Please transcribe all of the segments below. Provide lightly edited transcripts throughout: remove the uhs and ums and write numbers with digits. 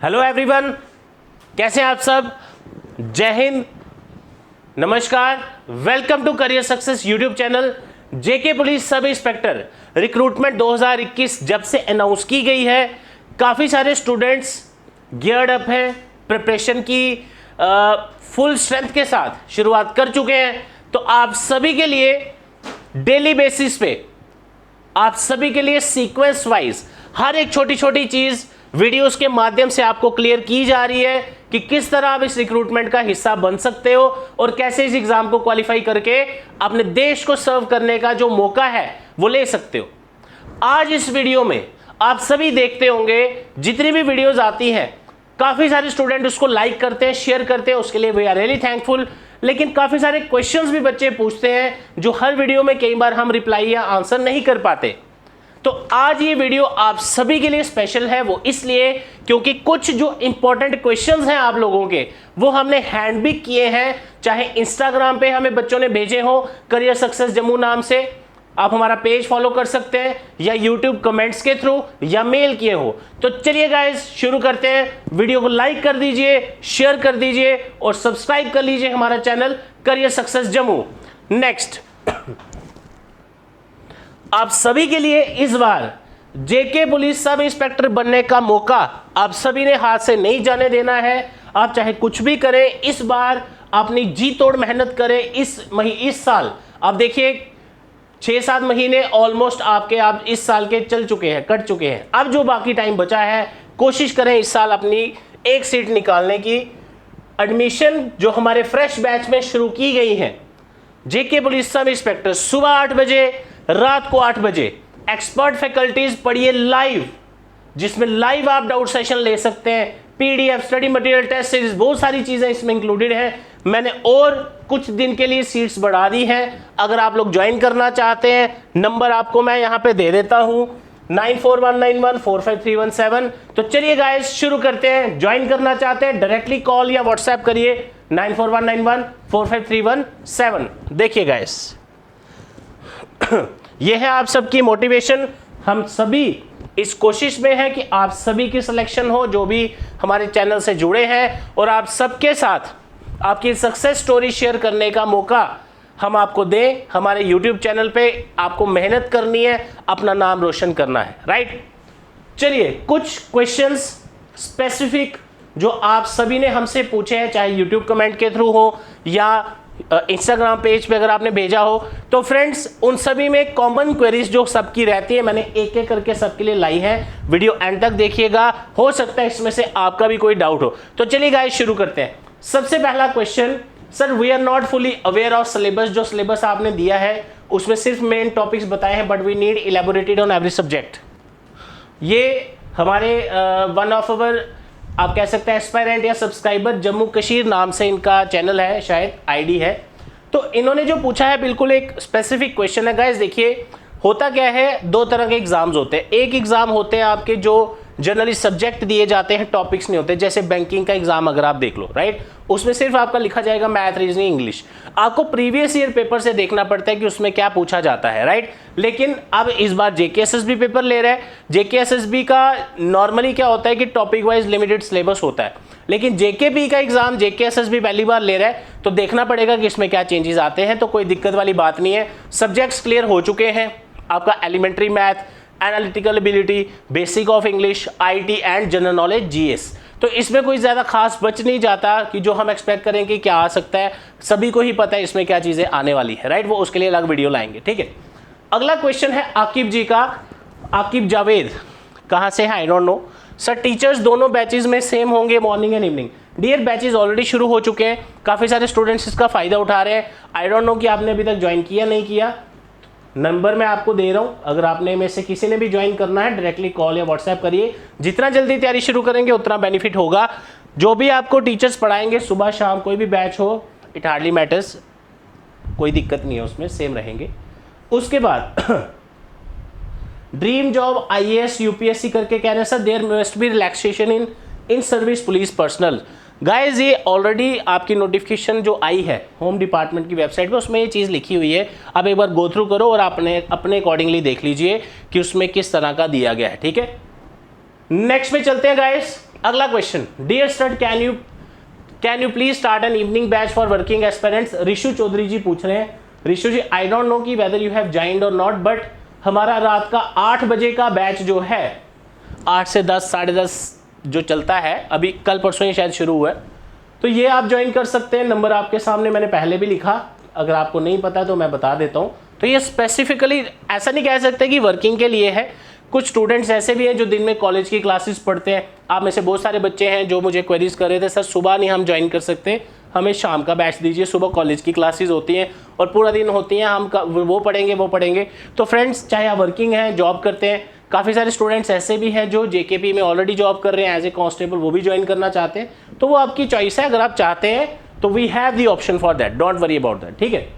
Hello everyone, कैसे हैं आप सब। जय हिंद, नमस्कार, welcome to career success YouTube channel. JK police sub inspector recruitment 2021 जब से अनाउंस की गई है, काफ़ी सारे स्टूडेंट्स गियर्ड अप हैं, प्रिपरेशन की फुल स्ट्रेंथ के साथ शुरुआत कर चुके हैं। तो आप सभी के लिए डेली बेसिस पे, आप सभी के लिए सीक्वेंस वाइज हर एक छोटी छोटी चीज़ वीडियोस के माध्यम से आपको क्लियर की जा रही है कि किस तरह आप इस रिक्रूटमेंट का हिस्सा बन सकते हो और कैसे इस एग्जाम को क्वालिफाई करके अपने देश को सर्व करने का जो मौका है वो ले सकते हो। आज इस वीडियो में आप सभी देखते होंगे, जितनी भी वीडियोस आती हैं काफ़ी सारे स्टूडेंट उसको लाइक करते हैं, शेयर करते हैं, उसके लिए वी आर रियली थैंकफुल। लेकिन काफ़ी सारे क्वेश्चंस भी बच्चे पूछते हैं जो हर वीडियो में कई बार हम रिप्लाई या आंसर नहीं कर पाते। तो आज ये वीडियो आप सभी के लिए स्पेशल है, वो इसलिए क्योंकि कुछ जो इंपॉर्टेंट क्वेश्चंस हैं आप लोगों के वो हमने हैंड भी किए हैं, चाहे इंस्टाग्राम पे हमें बच्चों ने भेजे हो करियर सक्सेस जम्मू नाम से, आप हमारा पेज फॉलो कर सकते हैं, या यूट्यूब कमेंट्स के थ्रू, या मेल किए हो। तो चलिए गाइस शुरू करते हैं। वीडियो को लाइक कर दीजिए, शेयर कर दीजिए और सब्सक्राइब कर लीजिए हमारा channel career success Jammu. Next, आप सभी के लिए इस बार जेके पुलिस सब इंस्पेक्टर बनने का मौका आप सभी ने हाथ से नहीं जाने देना है। आप चाहे कुछ भी करें, इस बार अपनी जी तोड़ मेहनत करें। इस साल आप देखिए 6-7 महीने ऑलमोस्ट आप इस साल के कट चुके हैं। अब जो बाकी टाइम बचा है, कोशिश करें इस साल अपनी एक सीट निकालने की। एडमिशन जो हमारे फ्रेश बैच में शुरू की गई है, जेके पुलिस सब इंस्पेक्टर सुबह 8 बजे, रात को 8 बजे, एक्सपर्ट फैकल्टीज पढ़िए लाइव, जिसमें लाइव आप डाउट सेशन ले सकते हैं, PDF, study material, test series, बहुत सारी चीजें इसमें इंक्लूडेड हैं। मैंने और कुछ दिन के लिए सीट्स बढ़ा दी हैं। अगर आप लोग ज्वाइन करना चाहते हैं, नंबर आपको मैं यहां पे दे देता हूं 9419145317। तो चलिए गाइस शुरू करते हैं। ज्वाइन करना चाहते हैं डायरेक्टली कॉल या व्हाट्सएप करिए 9419145317। देखिए गाइस, यह है आप सबकी मोटिवेशन। हम सभी इस कोशिश में हैं कि आप सभी की सिलेक्शन हो जो भी हमारे चैनल से जुड़े हैं, और आप सबके साथ आपकी सक्सेस स्टोरी शेयर करने का मौका हम आपको दें। हमारे YouTube चैनल पे आपको मेहनत करनी है, अपना नाम रोशन करना है, राइट। चलिए कुछ क्वेश्चंस स्पेसिफिक जो आप सभी ने हमसे पूछे हैं, चाहे YouTube कमेंट के थ्रू हो या इंस्टाग्राम पेज पे अगर आपने भेजा हो, तो फ्रेंड्स उन सभी में कॉमन क्वेरीज जो सबकी रहती है मैंने एक एक करके सबके लिए लाई है। वीडियो एंड तक देखिएगा, हो सकता है इसमें से आपका भी कोई डाउट हो। तो चलिए गाइस शुरू करते हैं। सबसे पहला question, sir we are not fully aware of syllabus. जो सिलेबस आपने दिया है उसमें सिर्फ मेन टॉपिक्स बताए हैं, but we need elaborated on every subject. ये हमारे वन ऑफ अवर आप कह सकते हैं एस्पायरेंट या सब्सक्राइबर, जम्मू कश्मीर नाम से इनका चैनल है, शायद आईडी है। तो इन्होंने जो पूछा है बिल्कुल एक स्पेसिफिक क्वेश्चन है। गाइस देखिए, होता क्या है, दो तरह के एग्जाम्स होते हैं। एक एग्जाम होते हैं आपके जो जनरली सब्जेक्ट दिए जाते हैं, टॉपिक्स नहीं होते। जैसे बैंकिंग का एग्जाम अगर आप देख लो, राइट, उसमें सिर्फ आपका लिखा जाएगा मैथ, रीजनिंग, इंग्लिश। आपको प्रीवियस ईयर पेपर से देखना पड़ता है कि उसमें क्या पूछा जाता है, राइट। लेकिन अब इस बार जेकेएसएसबी पेपर ले रहे हैं। जेकेएसएसबी का नॉर्मली क्या होता है कि टॉपिक वाइज लिमिटेड सिलेबस होता है, लेकिन जेकेपी का एग्जाम जेकेएसएसबी पहली बार ले रहा है, तो देखना पड़ेगा कि इसमें क्या चेंजेस आते हैं। तो कोई दिक्कत वाली बात नहीं है, सब्जेक्ट्स क्लियर हो चुके हैं। आपका elementary math, analytical ability, basic of English, IT and general knowledge, GS. तो इसमें कोई ज़्यादा खास बच नहीं जाता कि जो हम एक्सपेक्ट करें कि क्या आ सकता है। सभी को ही पता है इसमें क्या चीज़ें आने वाली है, राइट। वो उसके लिए अलग वीडियो लाएंगे, ठीक है। अगला क्वेश्चन है आकिब जी का। आकिब जावेद कहाँ से है, I don't know. Sir teachers दोनों बैचेज में सेम होंगे, morning and evening. Dear, batches already शुरू हो चुके हैं, काफ़ी सारे स्टूडेंट्स इसका फ़ायदा उठा रहे हैं। आई डोंट नो कि आपने अभी तक ज्वाइन किया नहीं किया। नंबर मैं आपको दे रहा हूं, अगर आपने में से किसी ने भी ज्वाइन करना है डायरेक्टली कॉल या व्हाट्सएप करिए। जितना जल्दी तैयारी शुरू करेंगे उतना बेनिफिट होगा। जो भी आपको टीचर्स पढ़ाएंगे सुबह शाम, कोई भी बैच हो, इट हार्डली मैटर्स, कोई दिक्कत नहीं है उसमें, सेम रहेंगे। उसके बाद ड्रीम जॉब आईएएस यूपीएससी करके कह रहे हैं sir, there must be relaxation in service police personal. Guys ये ऑलरेडी आपकी नोटिफिकेशन जो आई है होम डिपार्टमेंट की वेबसाइट पे, उसमें ये चीज़ लिखी हुई है। आप एक बार गो थ्रू करो और अपने अकॉर्डिंगली देख लीजिए कि उसमें किस तरह का दिया गया है, ठीक है। नेक्स्ट पे चलते हैं गाइस। अगला question, dear stud can you please start an evening batch for working aspirants. Rishu Chaudhary ji पूछ रहे हैं। Rishu ji, I don't know कि whether you have joined or not, but हमारा रात का 8 बजे का बैच जो है, 8 से 10, 10:30 जो चलता है, अभी कल परसों ही शायद शुरू हुआ है, तो ये आप ज्वाइन कर सकते हैं। नंबर आपके सामने मैंने पहले भी लिखा, अगर आपको नहीं पता तो मैं बता देता हूँ। तो ये स्पेसिफिकली ऐसा नहीं कह सकते कि वर्किंग के लिए है। कुछ स्टूडेंट्स ऐसे भी हैं जो दिन में कॉलेज की क्लासेस पढ़ते हैं। आप में से बहुत सारे बच्चे हैं जो मुझे क्वेरीज कर रहे थे, सर सुबह नहीं हम ज्वाइन कर सकते, हमें शाम का बैच दीजिए, सुबह कॉलेज की क्लासेस होती हैं और पूरा दिन होती हैं, हम वो पढ़ेंगे। तो फ्रेंड्स, चाहे आप वर्किंग हैं, जॉब करते हैं, काफ़ी सारे स्टूडेंट्स ऐसे भी हैं जो जेकेपी में ऑलरेडी जॉब कर रहे हैं एज ए कांस्टेबल, वो भी ज्वाइन करना चाहते हैं, तो वो आपकी चॉइस है। अगर आप चाहते हैं तो we have the option for that, don't worry about that, ठीक है।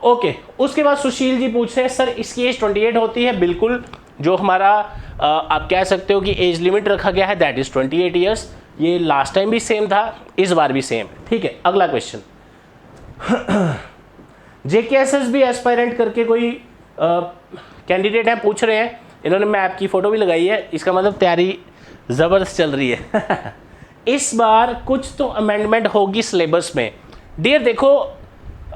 ओके, उसके बाद सुशील जी पूछ रहे हैं, सर इसकी एज 28 होती है। बिल्कुल, जो हमारा आप कह सकते हो कि एज लिमिट रखा गया है दैट इज 28 ईयर्स। ये लास्ट टाइम भी सेम था, इस बार भी सेम है, ठीक है। अगला क्वेश्चन, जेकेएसएसबी एस्पायरेंट करके कोई कैंडिडेट है, पूछ रहे हैं, इन्होंने मैप की फोटो भी लगाई है, इसका मतलब तैयारी ज़बरदस्त चल रही है। इस बार कुछ तो अमेंडमेंट होगी सिलेबस में। डियर देखो,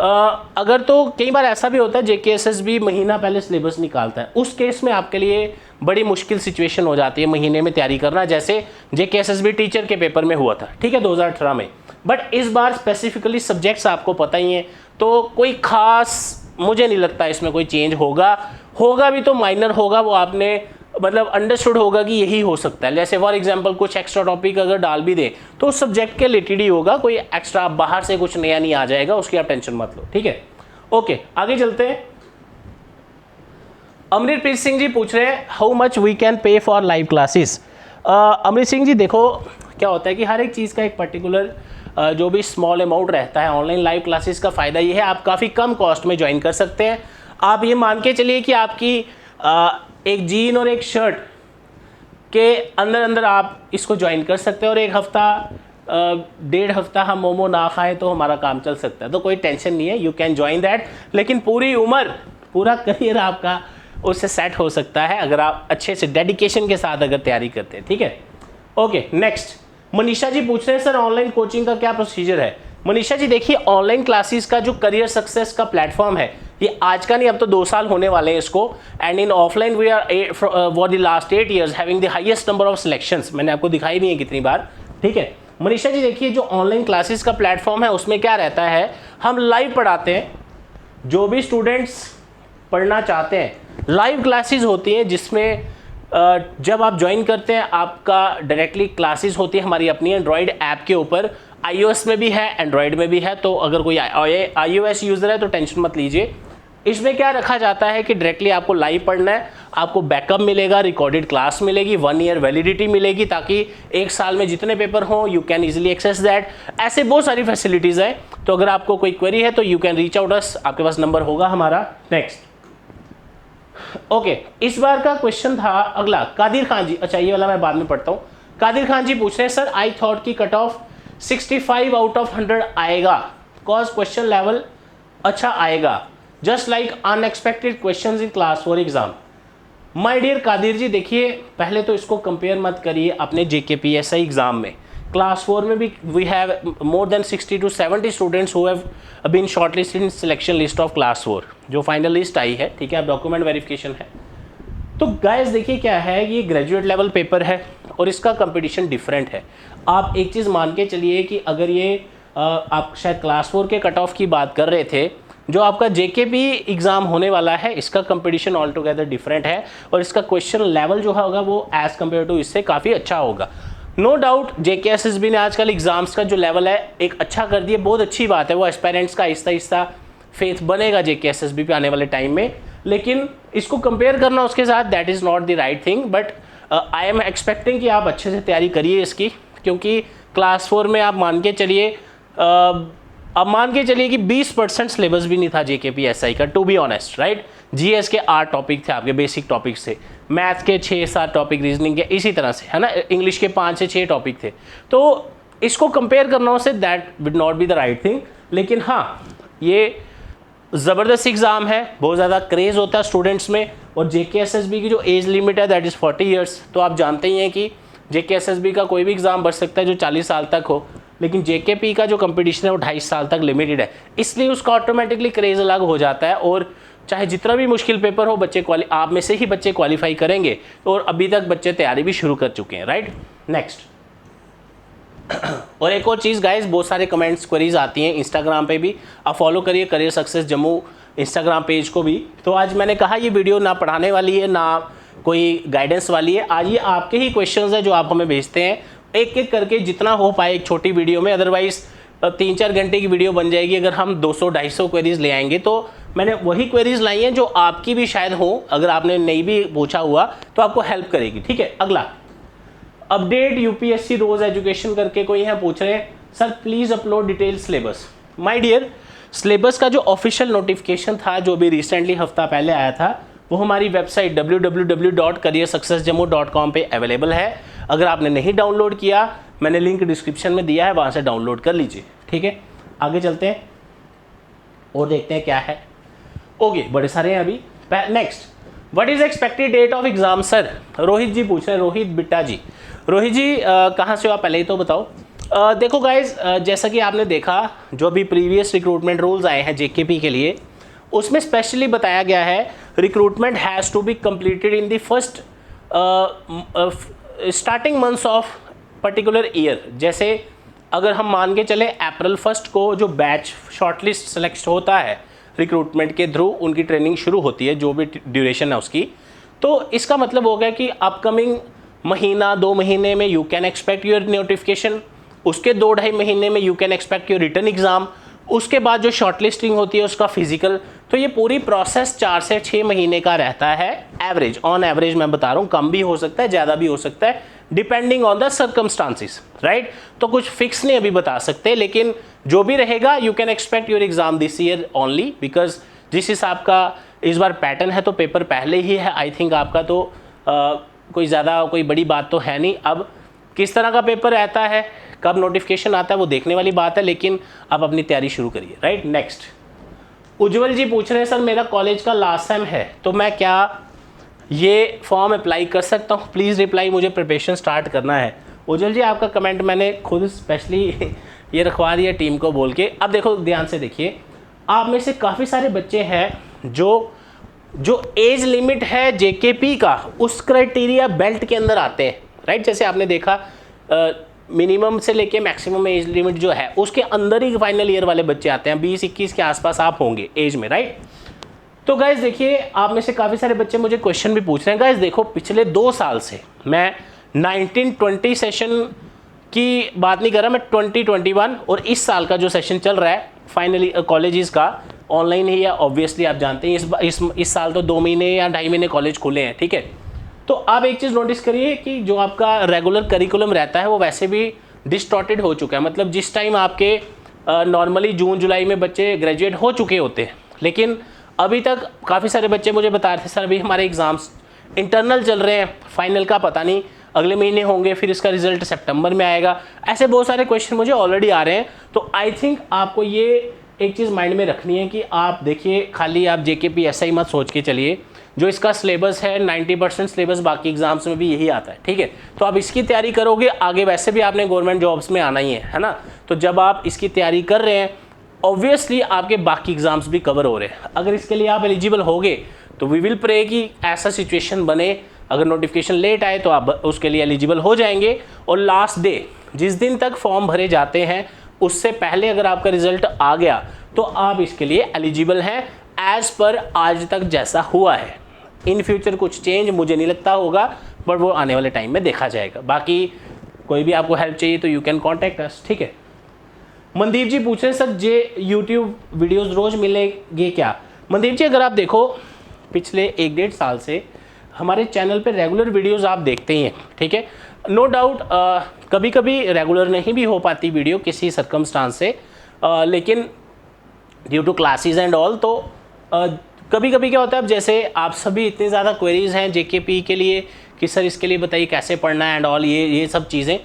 अगर तो कई बार ऐसा भी होता है जेकेएसएसबी महीना पहले सिलेबस निकालता है, उस केस में आपके लिए बड़ी मुश्किल सिचुएशन हो जाती है महीने में तैयारी करना, जैसे जेकेएसएसबी टीचर के पेपर में हुआ था, ठीक है, 2018 में। बट इस बार स्पेसिफिकली सब्जेक्ट्स आपको पता ही हैं, तो कोई खास मुझे नहीं लगता इसमें कोई चेंज होगा भी तो माइनर होगा, वो आपने मतलब अंडरस्टूड होगा कि यही हो सकता है। जैसे फॉर एग्जांपल कुछ एक्स्ट्रा टॉपिक अगर डाल भी दे तो उस सब्जेक्ट के रिलेटेड ही होगा, कोई एक्स्ट्रा बाहर से कुछ नया नहीं आ जाएगा, उसकी आप टेंशन मत लो, ठीक है। ओके, आगे चलते हैं। अमृतप्रीत सिंह जी पूछ रहे हैं, how much we can pay for live classes. Amrit Singh ji, देखो क्या होता है कि हर एक चीज़ का एक पर्टिकुलर जो भी स्मॉल अमाउंट रहता है। ऑनलाइन लाइव क्लासेस का फ़ायदा ये है, आप काफ़ी कम कॉस्ट में ज्वाइन कर सकते हैं। आप ये मान के चलिए कि आपकी एक जीन और एक शर्ट के अंदर आप इसको ज्वाइन कर सकते हैं, और एक हफ्ता 1.5 हफ्ता हम मोमो ना खाएं तो हमारा काम चल सकता है, तो कोई टेंशन नहीं है, यू कैन ज्वाइन दैट। लेकिन पूरी उम्र, पूरा करियर आपका उससे सेट हो सकता है अगर आप अच्छे से डेडिकेशन के साथ अगर तैयारी करते हैं, ठीक है। ओके, नेक्स्ट मनीषा जी पूछ रहे हैं, सर ऑनलाइन कोचिंग का क्या प्रोसीजर है। मनीषा जी देखिए, ऑनलाइन क्लासेस का जो करियर सक्सेस का प्लेटफॉर्म है, ये आज का नहीं, अब तो 2 साल होने वाले हैं इसको। And in offline we are for the last 8 years having the highest number of selections. मैंने आपको दिखाई भी है कितनी बार, ठीक है। मनीषा जी देखिए, जो ऑनलाइन क्लासेस का प्लेटफॉर्म है उसमें क्या रहता है, हम लाइव पढ़ाते हैं, जो भी स्टूडेंट्स पढ़ना चाहते हैं लाइव क्लासेस होती हैं, जिसमें जब आप ज्वाइन करते हैं आपका डायरेक्टली क्लासेस होती है हमारी अपनी एंड्रॉयड ऐप के ऊपर। iOS में भी है, एंड्रॉयड में भी है, तो अगर कोई iOS यूज़र है तो टेंशन मत लीजिए। इसमें क्या रखा जाता है कि डायरेक्टली आपको लाइव पढ़ना है, आपको बैकअप मिलेगा, रिकॉर्डेड क्लास मिलेगी, 1 year वैलिडिटी मिलेगी, ताकि 1 साल में जितने पेपर हों you can easily access that. ऐसे बहुत सारी फैसिलिटीज़ हैं, तो अगर आपको कोई क्वेरी है तो यू कैन रीच आउट अस, आपके पास नंबर होगा हमारा। नेक्स्ट, ओके, इस बार का क्वेश्चन था अगला, कादिर खान जी, अच्छा ये वाला मैं बाद में पढ़ता हूँ। कादिर खान जी पूछ रहे हैं, सर आई थॉट की कट ऑफ 65 आउट ऑफ 100 आएगा, कॉज क्वेश्चन लेवल अच्छा आएगा, just like unexpected questions in class 4 exam. My dear Qadir ji, देखिए पहले तो इसको कंपेयर मत करिए अपने जेकेपीएसआई एग्जाम में। क्लास 4 में भी we have more than 60 to 70 students who have been shortlisted in selection list of class 4, जो फाइनल लिस्ट आई है, ठीक है, अब डॉक्यूमेंट वेरिफिकेशन है। तो गाइस देखिए क्या है, ये ग्रेजुएट लेवल पेपर है और इसका कंपटीशन डिफरेंट है। आप एक चीज़ मान के चलिए कि अगर ये आप शायद क्लास 4 के कट ऑफ की बात कर रहे थे, जो आपका जेकेपी एग्ज़ाम होने वाला है इसका कंपटीशन ऑल टुगेदर डिफरेंट है, और इसका क्वेश्चन लेवल जो होगा वो एज़ कम्पेयर टू इससे काफ़ी अच्छा होगा। नो डाउट जेकेएसएसबी ने आजकल एग्ज़ाम्स का जो लेवल है एक अच्छा कर दिया, बहुत अच्छी बात है, वो एस्पायरेंट्स का आहिस्ता आहिस्ता फेथ बनेगा जेकेएसएसबी पे आने वाले टाइम में, लेकिन इसको कंपेयर करना उसके साथ that is not the right thing. But I am expecting कि आप अच्छे से तैयारी करिए इसकी, क्योंकि क्लास 4 में आप मान के चलिए कि 20% सिलेबस भी नहीं था जेकेपीएसआई का, to be honest, right. GS के 8 टॉपिक थे आपके बेसिक टॉपिक से, मैथ्स के 6-7 टॉपिक, रीजनिंग के इसी तरह से, है ना, इंग्लिश के 5 से 6 टॉपिक थे। तो इसको कंपेयर करना उससे that would not be the right thing. लेकिन हाँ, ये ज़बरदस्त एग्ज़ाम है, बहुत ज़्यादा क्रेज़ होता है स्टूडेंट्स में, और JKSSB की जो एज लिमिट है दैट इज़ 40 ईयर्स। तो आप जानते ही हैं कि JKSSB का कोई भी एग्ज़ाम बच सकता है जो 40 साल तक हो, लेकिन JKP का जो कंपटीशन है वो 2.5 साल तक लिमिटेड है, इसलिए उसका ऑटोमेटिकली क्रेज़ अलग हो जाता है। और चाहे जितना भी मुश्किल पेपर हो, बच्चे आप में से ही बच्चे क्वालिफाई करेंगे, और अभी तक बच्चे तैयारी भी शुरू कर चुके हैं, राइट। नेक्स्ट, और एक और चीज़ गाइस, बहुत सारे कमेंट्स क्वेरीज आती हैं इंस्टाग्राम पे भी, आप फॉलो करिए career success Jammu Instagram page को भी। तो आज मैंने कहा ये वीडियो ना पढ़ाने वाली है ना कोई गाइडेंस वाली है, आज ये आपके ही क्वेश्चंस हैं जो आप हमें भेजते हैं, एक एक करके जितना हो पाए एक छोटी वीडियो में। अदरवाइज 3-4 घंटे की वीडियो बन जाएगी अगर हम 200-250 क्वेरीज ले आएंगे। तो मैंने वही क्वेरीज लाई हैं जो आपकी भी शायद हो, अगर आपने नहीं भी पूछा हुआ तो आपको हेल्प करेगी, ठीक है। अगला, अपडेट UPSC रोज एजुकेशन करके कोई यहाँ पूछ रहे हैं sir please upload detail syllabus. My dear, syllabus का जो ऑफिशियल नोटिफिकेशन था जो भी रिसेंटली हफ्ता पहले आया था, वो हमारी वेबसाइट www.careersuccessjammu.com पे अवेलेबल है। अगर आपने नहीं डाउनलोड किया, मैंने लिंक डिस्क्रिप्शन में दिया है, वहाँ से डाउनलोड कर लीजिए, ठीक है। आगे चलते हैं और देखते हैं क्या है। ओके, बड़े सारे हैं अभी। Next, what is expected date of exam sir? Rohit ji पूछ रहे हैं, रोहित बिट्टा जी। रोहित जी कहाँ से हो आप, पहले ही तो बताओ। देखो गाइज, जैसा कि आपने देखा जो अभी प्रीवियस रिक्रूटमेंट रूल्स आए हैं JKP के लिए, उसमें स्पेशली बताया गया है recruitment has to be completed in the first starting months of particular year. जैसे अगर हम मान के चले अप्रैल 1 को जो बैच शॉर्टलिस्ट सेलेक्ट होता है रिक्रूटमेंट के थ्रू, उनकी ट्रेनिंग शुरू होती है जो भी ड्यूरेशन है उसकी, तो इसका मतलब हो गया कि अपकमिंग महीना 2 महीने में you can expect your notification, उसके 2-2.5 महीने में you can expect your written exam, उसके बाद जो शॉर्टलिस्टिंग होती है उसका फिजिकल। तो ये पूरी प्रोसेस 4 से 6 महीने का रहता है एवरेज, ऑन एवरेज मैं बता रहा हूँ, कम भी हो सकता है ज़्यादा भी हो सकता है, depending on the circumstances, right. तो कुछ फिक्स नहीं अभी बता सकते, लेकिन जो भी रहेगा you can expect your exam this year only, because जिस हिसाब का इस बार पैटर्न है तो पेपर पहले ही है आई थिंक आपका, तो कोई ज़्यादा कोई बड़ी बात तो है नहीं। अब किस तरह का पेपर रहता है, कब नोटिफिकेशन आता है, वो देखने वाली बात है, लेकिन आप अपनी तैयारी शुरू करिए, राइट। नेक्स्ट, उज्जवल जी पूछ रहे हैं सर मेरा कॉलेज का लास्ट सेम है तो मैं क्या ये फॉर्म अप्लाई कर सकता हूँ? प्लीज़ रिप्लाई, मुझे प्रिपरेशन स्टार्ट करना है। उज्जवल जी आपका कमेंट मैंने खुद स्पेशली ये रखवा दिया टीम को बोल के। अब देखो ध्यान से देखिए, आप में से काफ़ी सारे बच्चे हैं जो एज लिमिट है JKP का उस क्राइटेरिया बेल्ट के अंदर आते हैं, राइट। जैसे आपने देखा मिनिमम से लेके मैक्सिमम एज लिमिट जो है उसके अंदर ही फाइनल ईयर वाले बच्चे आते हैं, 20-21 के आसपास आप होंगे एज में, राइट। तो गाइज देखिए, आप में से काफ़ी सारे बच्चे मुझे क्वेश्चन भी पूछ रहे हैं। गाइज देखो, पिछले 2 साल से मैं 19-20 सेशन की बात नहीं कर रहा, मैं 20-21 और इस साल का जो सेशन चल रहा है फाइनली कॉलेजेस का ऑनलाइन ही है, ऑब्वियसली आप जानते हैं इस साल तो 2 महीने या 2.5 महीने कॉलेज खुले हैं, ठीक है। तो आप एक चीज़ नोटिस करिए कि जो आपका रेगुलर करिकुलम रहता है वो वैसे भी डिस्टॉर्टेड हो चुका है। मतलब जिस टाइम आपके नॉर्मली जून-जुलाई में बच्चे ग्रेजुएट हो चुके होते हैं, लेकिन अभी तक काफ़ी सारे बच्चे मुझे बता रहे थे सर अभी हमारे एग्ज़ाम्स इंटरनल चल रहे हैं, फाइनल का पता नहीं अगले महीने होंगे, फिर इसका रिजल्ट सितंबर में आएगा। ऐसे बहुत सारे क्वेश्चन मुझे ऑलरेडी आ रहे हैं। तो आई थिंक आपको ये एक चीज़ माइंड में रखनी है कि आप देखिए, खाली आप JKP ऐसा ही मत सोच के चलिए। जो इसका सिलेबस है 90% सिलेबस बाकी एग्जाम्स में भी यही आता है, ठीक है। तो आप इसकी तैयारी करोगे, आगे वैसे भी आपने गवर्नमेंट जॉब्स में आना ही है ना। तो जब आप इसकी तैयारी कर रहे हैं, ऑब्वियसली आपके बाकी एग्जाम्स भी कवर हो रहे हैं। अगर इसके लिए आप एलिजिबल होगे तो वी विल प्रे कि ऐसा सिचुएशन बने, अगर नोटिफिकेशन लेट आए तो आप उसके लिए एलिजिबल हो जाएंगे। और लास्ट डे जिस दिन तक फॉर्म भरे जाते हैं उससे पहले अगर आपका रिजल्ट आ गया तो आप इसके लिए एलिजिबल हैं एज पर आज तक जैसा हुआ है। इन फ्यूचर कुछ चेंज मुझे नहीं लगता होगा, बट वो आने वाले टाइम में देखा जाएगा। बाकी कोई भी आपको हेल्प चाहिए तो यू कैन कॉन्टैक्ट अस, ठीक है। मनदीप जी पूछ रहे हैं सर जे यूट्यूब वीडियोस रोज मिलेंगे क्या? मनदीप जी अगर आप देखो पिछले 1-1.5 साल से हमारे चैनल पे रेगुलर वीडियोस आप देखते ही हैं, ठीक है। नो डाउट कभी कभी रेगुलर नहीं भी हो पाती वीडियो किसी सर्कमस्टांस से, लेकिन due to classes and all, तो कभी कभी क्या होता है, अब जैसे आप सभी इतने ज़्यादा क्वेरीज हैं JKP के लिए कि सर इसके लिए बताइए कैसे पढ़ना है एंड ऑल, ये सब चीज़ें।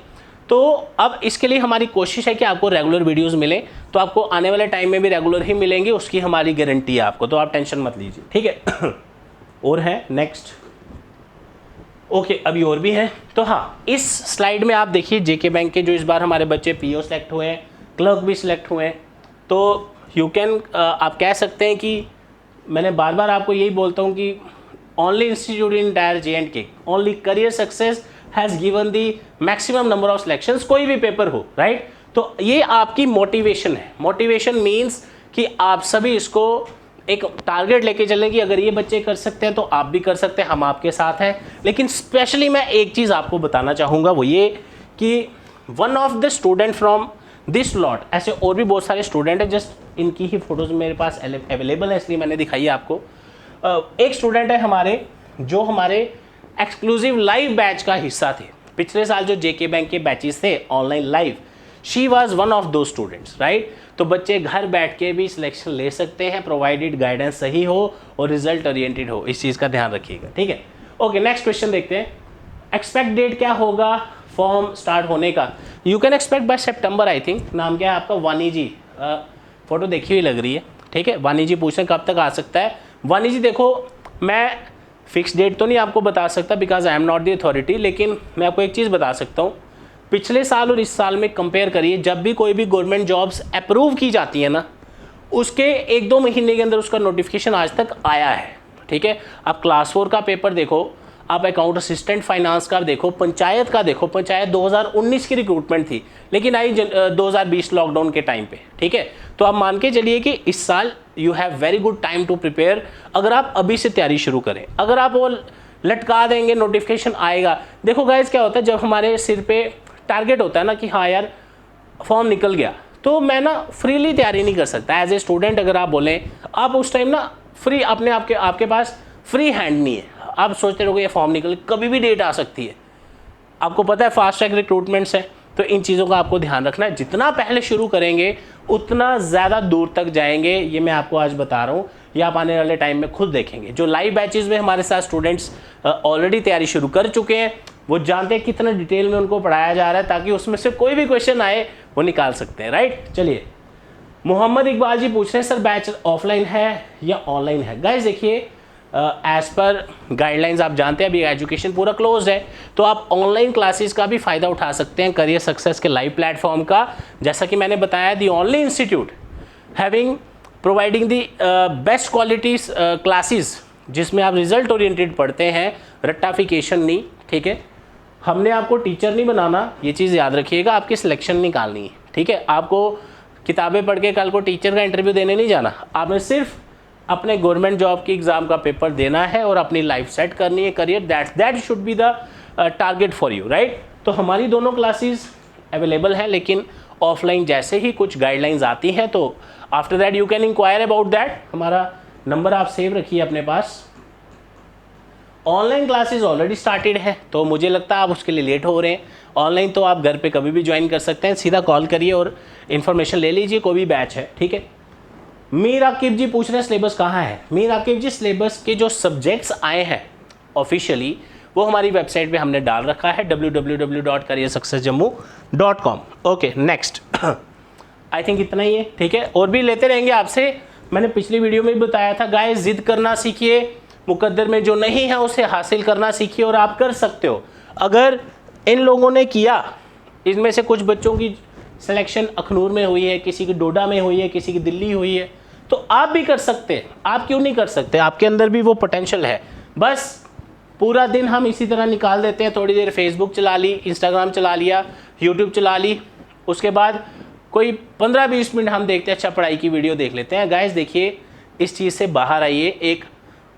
तो अब इसके लिए हमारी कोशिश है कि आपको रेगुलर वीडियोस मिले, तो आपको आने वाले टाइम में भी रेगुलर ही मिलेंगे, उसकी हमारी गारंटी है आपको, तो आप टेंशन मत लीजिए, ठीक है। और है नेक्स्ट। ओके अभी और भी हैं। तो हाँ, इस स्लाइड में आप देखिए जेके बैंक के जो इस बार हमारे बच्चे पीओ सेलेक्ट हुए हैं, क्लर्क भी सिलेक्ट हुए हैं। तो यू कैन आप कह सकते हैं कि मैंने बार बार आपको यही बोलता हूँ कि only institute in dire J&K, only career success has given the maximum number of selections, कोई भी पेपर हो, राइट। तो ये आपकी मोटिवेशन है। मोटिवेशन मीन्स कि आप सभी इसको एक टारगेट लेके चलें कि अगर ये बच्चे कर सकते हैं तो आप भी कर सकते हैं, हम आपके साथ हैं। लेकिन स्पेशली मैं एक चीज़ आपको बताना चाहूँगा, वो ये कि one of the student from this lot, ऐसे और भी बहुत सारे स्टूडेंट हैं, जस्ट इनकी ही फोटोज़ मेरे पास अवेलेबल है इसलिए मैंने दिखाई है आपको। एक स्टूडेंट है हमारे जो हमारे एक्सक्लूसिव लाइव बैच का हिस्सा थे। पिछले साल जो जेके बैंक के बैचेस थे online live, she was one of दो स्टूडेंट्स, राइट। तो बच्चे घर बैठ के भी सिलेक्शन ले सकते हैं प्रोवाइडेड गाइडेंस सही हो और रिजल्ट ओरिएंटेड हो, इस चीज़ का ध्यान रखिएगा, ठीक है। ओके नेक्स्ट क्वेश्चन देखते हैं। एक्सपेक्ट डेट क्या होगा फॉर्म स्टार्ट होने का? You can expect by September I think. नाम क्या है आपका? वानी जी, फोटो देखी हुई लग रही है, ठीक है। वानी जी पूछ रहे कब तक आ सकता है। वानी जी देखो, मैं फिक्स डेट तो नहीं आपको बता सकता because I am not the authority, लेकिन मैं आपको एक चीज़ बता सकता हूँ, पिछले साल और इस साल में कंपेयर करिए, जब भी कोई भी गवर्नमेंट जॉब्स अप्रूव की जाती है ना, उसके 1-2 महीने के अंदर उसका नोटिफिकेशन आज तक आया है, ठीक है। आप क्लास 4 का पेपर देखो, आप अकाउंट असिस्टेंट फाइनेंस का देखो, पंचायत का देखो, पंचायत 2019 की रिक्रूटमेंट थी लेकिन आई 2020 लॉकडाउन के टाइम पे, ठीक है। तो आप मान के चलिए कि इस साल you have very good time to prepare, अगर आप अभी से तैयारी शुरू करें। अगर आप वो लटका देंगे नोटिफिकेशन आएगा, देखो गाइस क्या होता है, जब हमारे सिर पे टारगेट होता है ना कि हाँ यार फॉर्म निकल गया, तो मैं ना फ्रीली तैयारी नहीं कर सकता। एज ए स्टूडेंट अगर आप बोलें, आप उस टाइम ना फ्री अपने आपके पास फ्री हैंड नहीं है। आप सोचते रहोगे ये फॉर्म निकल, कभी भी डेट आ सकती है। आपको पता है फास्ट ट्रैक रिक्रूटमेंट्स है, तो इन चीज़ों का आपको ध्यान रखना है। जितना पहले शुरू करेंगे उतना ज़्यादा दूर तक जाएंगे, ये मैं आपको आज बता रहा हूँ। ये आप आने वाले टाइम में खुद देखेंगे। जो लाइव बैचेस में हमारे साथ स्टूडेंट्स ऑलरेडी तैयारी शुरू कर चुके हैं, वो जानते हैं कितना डिटेल में उनको पढ़ाया जा रहा है, ताकि उसमें से कोई भी क्वेश्चन आए वो निकाल सकते हैं, राइट। चलिए, मोहम्मद इकबाल जी पूछ रहे हैं सर बैच ऑफलाइन है या ऑनलाइन है? गाइस देखिए, एज पर गाइडलाइंस आप जानते हैं अभी एजुकेशन पूरा क्लोज है, तो आप ऑनलाइन क्लासेस का भी फ़ायदा उठा सकते हैं करियर सक्सेस के लाइव प्लेटफॉर्म का। जैसा कि मैंने बताया, the only institute having providing the best qualities classes, जिसमें आप रिजल्ट ओरिएंटेड पढ़ते हैं, रट्टाफिकेशन नहीं, ठीक है। हमने आपको टीचर नहीं बनाना, ये चीज़ याद रखिएगा, आपकी सिलेक्शन निकालनी है, ठीक है। आपको किताबें पढ़ के कल को टीचर का इंटरव्यू देने नहीं जाना, आपने सिर्फ अपने गवर्नमेंट जॉब की एग्ज़ाम का पेपर देना है और अपनी लाइफ सेट करनी है, career, that should be the target for you, right. तो हमारी दोनों क्लासेस अवेलेबल हैं, लेकिन ऑफलाइन जैसे ही कुछ गाइडलाइंस आती हैं तो after that you can enquire about that. हमारा नंबर आप सेव रखिए अपने पास। ऑनलाइन क्लासेस ऑलरेडी स्टार्टेड है, तो मुझे लगता है आप उसके लिए लेट हो रहे हैं। ऑनलाइन तो आप घर पे कभी भी ज्वाइन कर सकते हैं, सीधा कॉल करिए और इन्फॉर्मेशन ले लीजिए, कोई भी बैच है, ठीक है। मीर आकिब जी पूछ रहे हैं सिलेबस कहाँ है? मीर आकिब जी, सिलेबस के जो सब्जेक्ट्स आए हैं ऑफिशियली वो हमारी वेबसाइट पे हमने डाल रखा है www.careersuccessjammu.com। Okay next, I think इतना ही है, ठीक है। और भी लेते रहेंगे आपसे। मैंने पिछली वीडियो में भी बताया था गाइस, जिद करना सीखिए, मुकद्दर में जो नहीं है उसे हासिल करना सीखिए और आप कर सकते हो। अगर इन लोगों ने किया, इनमें से कुछ बच्चों की सिलेक्शन अखनूर में हुई है, किसी की डोडा में हुई है, किसी की दिल्ली हुई है, तो आप भी कर सकते हैं। आप क्यों नहीं कर सकते? आपके अंदर भी वो पोटेंशियल है। बस पूरा दिन हम इसी तरह निकाल देते हैं, थोड़ी देर फेसबुक चला ली, इंस्टाग्राम चला लिया, यूट्यूब चला ली, उसके बाद कोई 15-20 मिनट हम देखते हैं, अच्छा पढ़ाई की वीडियो देख लेते हैं। गाइस देखिए, इस चीज़ से बाहर आइए, एक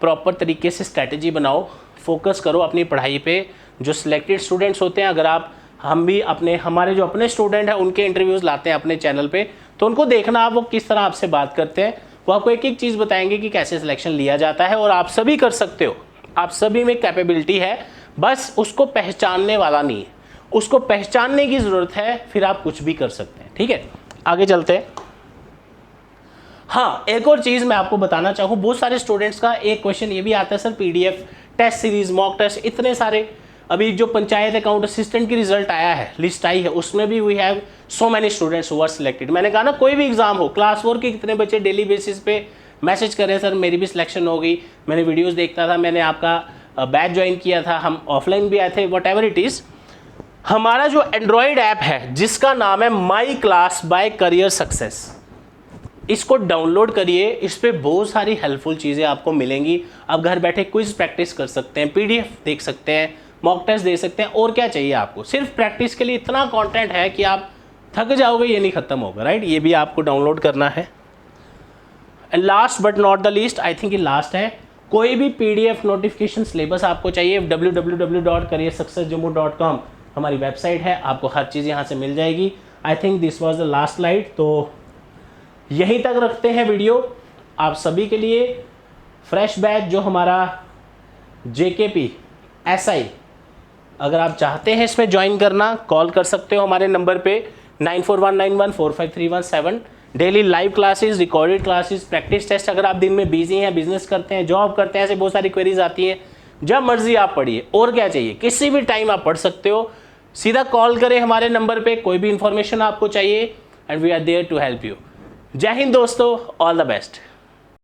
प्रॉपर तरीके से स्ट्रैटेजी बनाओ, फोकस करो अपनी पढ़ाई पे। जो सिलेक्टेड स्टूडेंट्स होते हैं, अगर आप, हम भी हमारे जो अपने स्टूडेंट हैं उनके इंटरव्यूज़ लाते हैं अपने चैनल पे, तो उनको देखना आप वो किस तरह आपसे बात करते हैं। वो आपको एक एक चीज़ बताएंगे कि कैसे सिलेक्शन लिया जाता है, और आप सभी कर सकते हो, आप सभी में कैपेबिलिटी है, बस उसको पहचानने वाला नहीं है, उसको पहचानने की ज़रूरत है, फिर आप कुछ भी कर सकते हैं, ठीक है। आगे चलते हैं। हाँ, एक और चीज़ मैं आपको बताना चाहूँ, बहुत सारे स्टूडेंट्स का एक क्वेश्चन ये भी आता है, sir PDF, test series, mock test, इतने सारे। अभी जो पंचायत अकाउंट असिस्टेंट की रिजल्ट आया है, लिस्ट आई है, उसमें भी we have so many students who are selected. मैंने कहा ना, कोई भी एग्जाम हो, क्लास 4 के कितने बच्चे डेली बेसिस पे मैसेज करें सर मेरी भी सिलेक्शन हो गई, मैंने वीडियोस देखता था, मैंने आपका बैच ज्वाइन किया था, हम ऑफलाइन भी आए थे, वट एवर इट इज़। हमारा जो एंड्रॉयड ऐप है जिसका नाम है my class by career success, इसको डाउनलोड करिए। इस पे बहुत सारी हेल्पफुल चीज़ें आपको मिलेंगी। आप घर बैठे क्विज प्रैक्टिस कर सकते हैं, पीडीएफ देख सकते हैं, मॉक टेस्ट दे सकते हैं, और क्या चाहिए आपको। सिर्फ प्रैक्टिस के लिए इतना कंटेंट है कि आप थक जाओगे, ये नहीं खत्म होगा, राइट। ये भी आपको डाउनलोड करना है। And last but not the least, I think ये लास्ट है, कोई भी पीडीएफ नोटिफिकेशन सिलेबस आपको चाहिए, www.careersuccessjammu.com हमारी वेबसाइट है, आपको हर चीज़ यहाँ से मिल जाएगी। I think this was the last slide, तो यहीं तक रखते हैं वीडियो। आप सभी के लिए फ्रेश बैच जो हमारा JKP SI, अगर आप चाहते हैं इसमें ज्वाइन करना, कॉल कर सकते हो हमारे नंबर पे 9419145317। Daily live classes, recorded classes, practice test. अगर आप दिन में बिजी हैं, बिजनेस करते हैं, जॉब करते हैं, ऐसे बहुत सारी क्वेरीज आती हैं, जब मर्जी आप पढ़िए, और क्या चाहिए, किसी भी टाइम आप पढ़ सकते हो। सीधा कॉल करें हमारे नंबर पे, कोई भी इंफॉर्मेशन आपको चाहिए, and we are there to help you. जय हिंद दोस्तों, ऑल द बेस्ट।